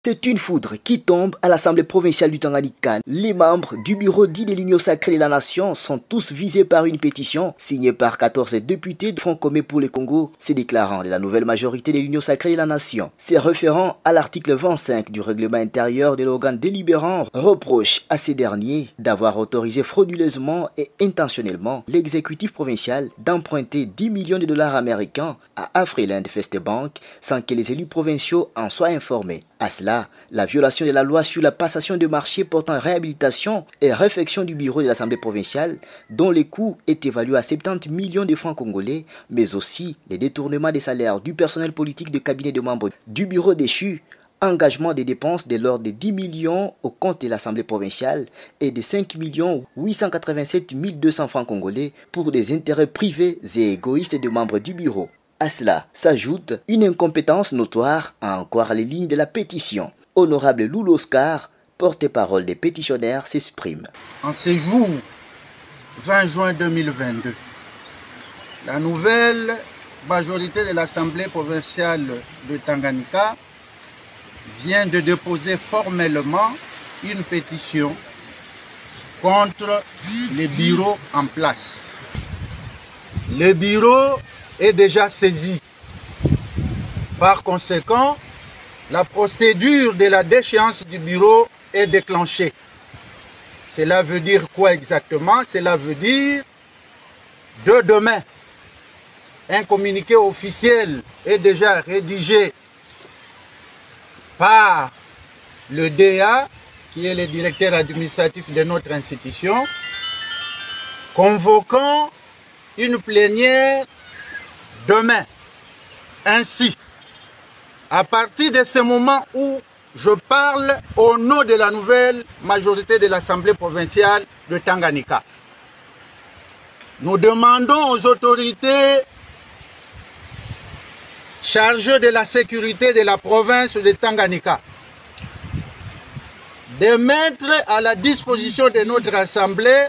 C'est une foudre qui tombe à l'Assemblée provinciale du Tanganyika. Les membres du bureau dit de l'Union sacrée de la nation sont tous visés par une pétition signée par 14 députés du Front commun pour le Congo, se déclarant de la nouvelle majorité de l'Union sacrée de la nation. C'est référent à l'article 25 du règlement intérieur de l'organe délibérant, reproche à ces derniers d'avoir autorisé frauduleusement et intentionnellement l'exécutif provincial d'emprunter 10 millions de dollars américains à Afriland First Bank sans que les élus provinciaux en soient informés. À cela, la violation de la loi sur la passation de marché portant réhabilitation et réfection du bureau de l'Assemblée provinciale, dont les coûts est évalué à 70 millions de francs congolais, mais aussi les détournements des salaires du personnel politique de cabinet de membres du bureau déchu, engagement des dépenses de l'ordre de 10 millions au compte de l'Assemblée provinciale et de 5 887 200 francs congolais pour des intérêts privés et égoïstes de membres du bureau. À cela s'ajoute une incompétence notoire à en croire les lignes de la pétition. Honorable Loulou Oscar, porte-parole des pétitionnaires, s'exprime. En ce jour 20 juin 2022, la nouvelle majorité de l'Assemblée provinciale de Tanganyika vient de déposer formellement une pétition contre les bureaux en place. Le bureau est déjà saisi. Par conséquent, la procédure de la déchéance du bureau est déclenchée. Cela veut dire quoi exactement? Cela veut dire de demain, un communiqué officiel est déjà rédigé par le DA, qui est le directeur administratif de notre institution, convoquant une plénière demain. Ainsi, à partir de ce moment où je parle au nom de la nouvelle majorité de l'Assemblée provinciale de Tanganyika, nous demandons aux autorités chargées de la sécurité de la province de Tanganyika de mettre à la disposition de notre Assemblée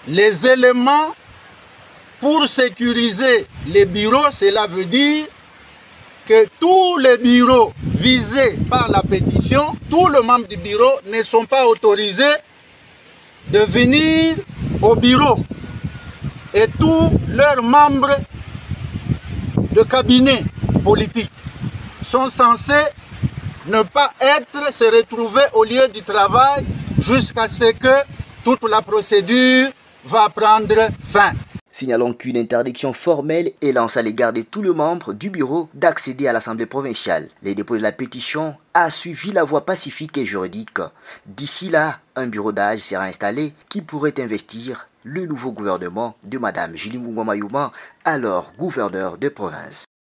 les éléments pour sécuriser les bureaux. Cela veut dire que tous les bureaux visés par la pétition, tous les membres du bureau ne sont pas autorisés de venir au bureau. Et tous leurs membres de cabinet politique sont censés ne pas se retrouver au lieu du travail jusqu'à ce que toute la procédure va prendre fin. Signalons qu'une interdiction formelle est lancée à l'égard de tous les membres du bureau d'accéder à l'Assemblée provinciale. Les dépôts de la pétition a suivi la voie pacifique et juridique. D'ici là, un bureau d'âge sera installé qui pourrait investir le nouveau gouvernement de Mme Julie Mungoma Yuma, alors gouverneur de province.